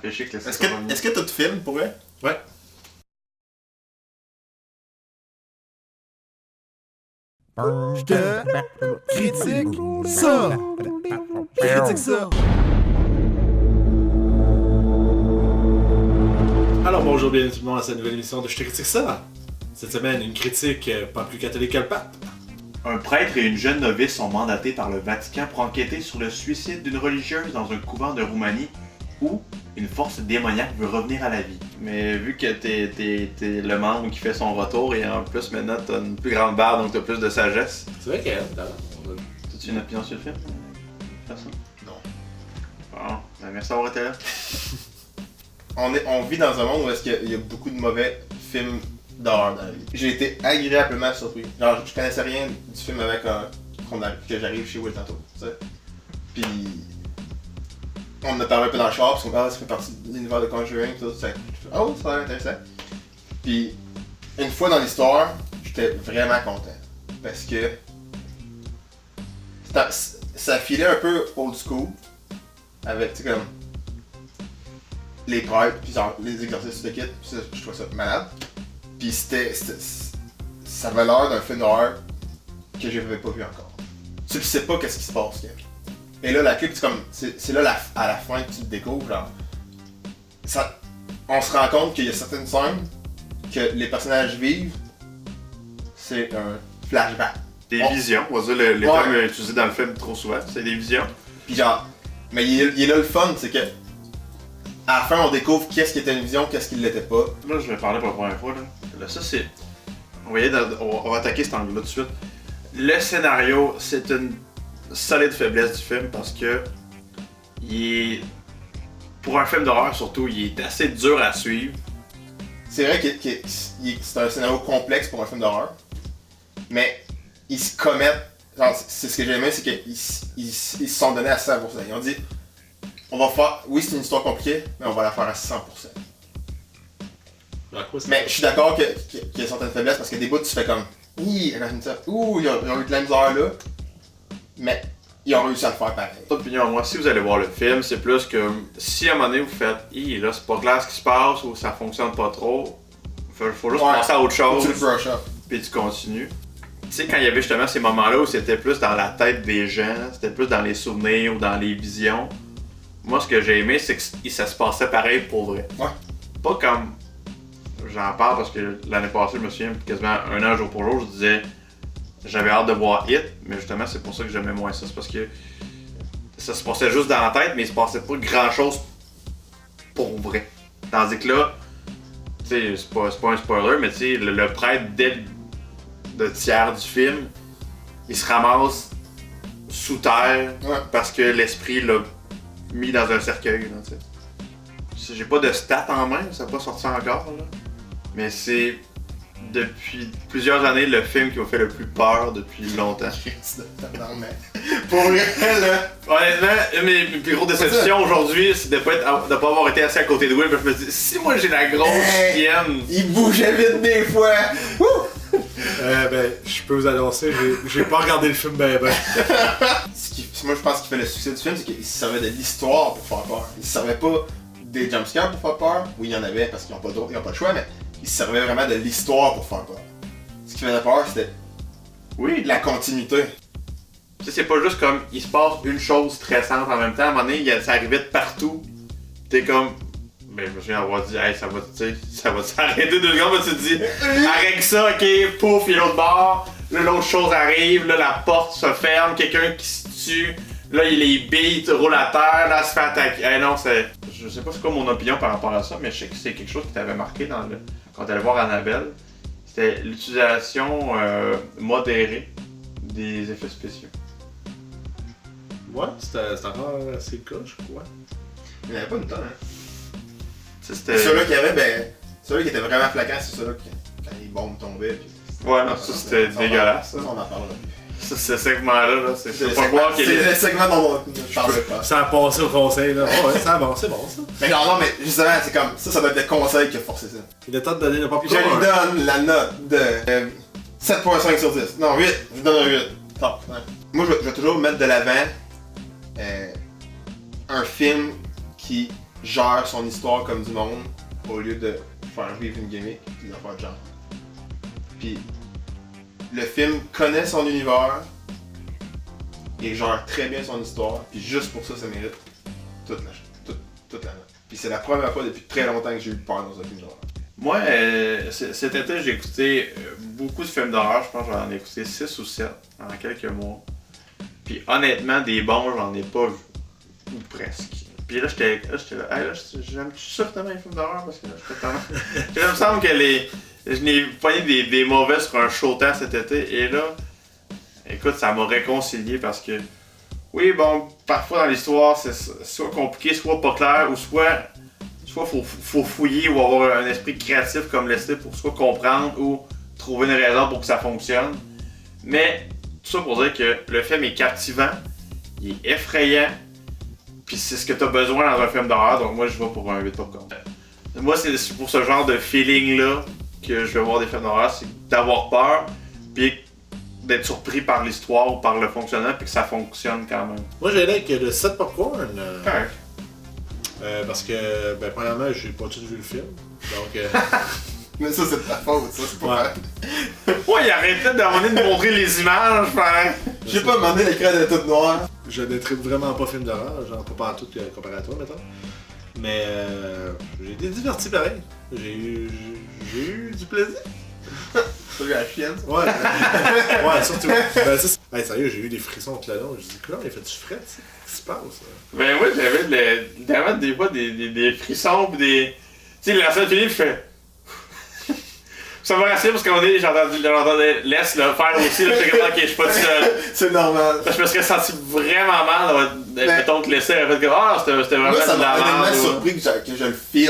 Péché classique. Est-ce que t'as tout film pour vrai? Ouais. Je te critique ça. Je te critique ça. Alors bonjour, bienvenue tout le monde à cette nouvelle émission de Je te critique ça. Cette semaine, une critique pas plus catholique que le pape. Un prêtre et une jeune novice sont mandatés par le Vatican pour enquêter sur le suicide d'une religieuse dans un couvent de Roumanie où une force démoniaque veut revenir à la vie. Mais vu que t'es le membre qui fait son retour et en plus maintenant t'as une plus grande barre donc t'as plus de sagesse. C'est vrai qu'elle, T'as-tu une opinion sur le film? Faire ça? Non. Bon, ben merci d'avoir été là. On vit dans un monde où est-ce qu'il y a beaucoup de mauvais films d'horreur dans la vie. J'ai été agréablement surpris. Genre, je connaissais rien du film avec que j'arrive chez Will tantôt, tu sais. Puis, on en a parlé un peu dans le char, parce que ça fait partie de l'univers de Conjuring, tout ça. Oh, ça a l'air intéressant. Puis, une fois dans l'histoire, j'étais vraiment content. Parce que ça filait un peu old school, avec, tu sais, comme les prêtres, puis genre, les exorcistes de kit, puis ça, je trouvais ça malade. Puis ça avait l'air d'un film d'horreur que je n'avais pas vu encore. Tu sais pas qu'est-ce qui se passe, Kevin. Et là, la clip, c'est là à la fin que tu le découvres, genre. On se rend compte qu'il y a certaines scènes que les personnages vivent, c'est un flashback. Des visions, on va dire les termes utilisés dans le film trop souvent, c'est des visions. Puis genre, mais il est là le fun, c'est que à la fin on découvre qu'est-ce qui était une vision, qu'est-ce qui ne l'était pas. Là, je vais parler pour la première fois. Là ça, c'est. On va attaquer cet angle-là tout de suite. Le scénario, c'est une solide faiblesse du film parce que. Pour un film d'horreur, surtout, il est assez dur à suivre. C'est vrai que c'est un scénario complexe pour un film d'horreur, mais ils se commettent. Genre, c'est ce que j'ai aimé, c'est qu'ils se sont donnés à 100%. Ils ont dit, on va faire. Oui, c'est une histoire compliquée, mais on va la faire à 100%. Mais je suis d'accord qu'il y a certaines faiblesses parce que des bouts tu fais comme imagine ça, ils ont eu de la misère là, mais ils ont réussi à le faire pareil. Opinion, moi, si vous allez voir le film, c'est plus que si à un moment donné vous faites là c'est pas clair ce qui se passe ou ça fonctionne pas trop, faut juste passer à autre chose. Tu le brush up. Puis tu continues. Tu sais, quand il y avait justement ces moments-là où c'était plus dans la tête des gens, c'était plus dans les souvenirs ou dans les visions, moi ce que j'ai aimé c'est que ça se passait pareil pour vrai. Ouais. Pas comme. J'en parle parce que l'année passée, je me souviens, quasiment un an jour pour jour, je disais j'avais hâte de voir It, mais justement c'est pour ça que j'aimais moins ça. C'est parce que ça se passait juste dans la tête, mais il se passait pas grand chose pour vrai. Tandis que là, tu sais, c'est pas un spoiler, mais tu sais, le prêtre, dès le tiers du film, il se ramasse sous terre parce que l'esprit l'a mis dans un cercueil. Là, t'sais. J'ai pas de stats en main, ça n'a pas sorti encore. Là. Mais c'est depuis plusieurs années le film qui m'a fait le plus peur depuis longtemps. Pour vrai, là. Honnêtement, mes plus grosses déceptions aujourd'hui, c'est de pas avoir été assis à côté de Will. Je me dis, si moi j'ai la grosse chienne. Il bougeait vite des fois. Ben, je peux vous annoncer, j'ai pas regardé le film ben. Moi je pense qu'il fait le succès du film, c'est qu'il se servait de l'histoire pour faire peur. Il se servait pas des jumpscares pour faire peur. Oui, il y en avait parce qu'ils n'ont pas le choix, mais il se servait vraiment de l'histoire pour faire peur. Ce qui faisait peur, c'était la continuité. Tu sais, c'est pas juste comme il se passe une chose stressante en même temps. À un moment donné, ça arrivait de partout. T'es comme. Ben, je me souviens avoir dit, hey, ça va s'arrêter 2 secondes, mais tu te dis, arrête ça, ok, pouf, il y a l'autre bord. Là, l'autre chose arrive, là, la porte se ferme, quelqu'un qui se tue. Là, il les beat, roule à terre, là, se fait attaquer. Eh non, je sais pas c'est quoi mon opinion par rapport à ça, mais je sais que c'est quelque chose qui t'avait marqué quand t'allais voir Annabelle. C'était l'utilisation modérée des effets spéciaux. Ouais, c'était encore assez le cas, je crois. Il n'y avait pas une tonne, hein. Ceux-là qu'il y avait, ceux-là qui étaient vraiment flagrants, c'est ceux-là quand les bombes tombaient. Puis... Ouais, non, ça c'était dégueulasse. Ça, on en parlera. Ce segment-là, c'est pas voir qu'il est. C'est le segment dont je parlerai pas. Ça a passé au conseil, là. Oh, ouais, c'est bon ça. Mais non, mais justement, c'est comme ça doit être le conseil qui a forcé ça. Il est temps de donner le popcorn. Je lui donne la note de 7.5 sur 10. Non, 8. Je lui donne un 8. Top. Ouais. Moi, je vais toujours mettre de l'avant un film qui gère son histoire comme du monde au lieu de faire vivre une gimmick pis de faire de genre. Puis le film connaît son univers et gère très bien son histoire, puis juste pour ça, ça mérite toute la note. Puis c'est la première fois depuis très longtemps que j'ai eu peur dans un film d'horreur. Moi, cet été, j'ai écouté beaucoup de films d'horreur. Je pense que j'en ai écouté 6 ou 7 en quelques mois. Puis honnêtement, des bons, j'en ai pas vu. Ou presque. Puis là, j'étais là, hey, là, j'aime ça finalement les films d'horreur parce que là, j'étais tellement... Il me semble que je n'ai pogné des mauvais sur un showtime cet été. Et là, écoute, ça m'a réconcilié parce que, oui, bon, parfois dans l'histoire, c'est soit compliqué, soit pas clair, ou soit faut fouiller ou avoir un esprit créatif comme Leslie pour soit comprendre ou trouver une raison pour que ça fonctionne. Mais tout ça pour dire que le film est captivant, il est effrayant, puis c'est ce que tu as besoin dans un film d'horreur, donc moi je vais pour un 8 popcorn. Moi c'est pour ce genre de feeling là que je vais voir des films d'horreur, c'est d'avoir peur, puis d'être surpris par l'histoire ou par le fonctionnement, puis que ça fonctionne quand même. Moi j'ai avec le 7 popcorn. Correct. Parce que, ben, premièrement, j'ai pas tout vu le film. Donc. Mais ça, c'est de ta faute, ça, c'est pas Ouais. Ouais, il arrêtait de montrer les images, frère. J'ai pas demandé l'écran de tout noir. Je ne tripe vraiment pas film d'horreur, genre pas tout comparé à toi, mettons. Mais j'ai été diverti pareil. J'ai eu du plaisir. T'as vu la chienne? Ouais. Ouais, surtout. Ben, ça, hey, sérieux, j'ai eu des frissons tout le long. Je me suis dit, comment il fait du fret, qu'est-ce qui se passe? Ben moi j'avais des fois des frissons pis des... Tu sais, la scène finie, je fais... Ça m'a rassuré parce qu'on j'entendais Les le faire aussi, là, j'étais comme ok, je suis pas tout seul. C'est normal. Parce que je me serais senti vraiment mal, mettons que Leslie avait fait comme ah, c'était vraiment Moi, ça de la m'a merde. vraiment surpris que je le feel.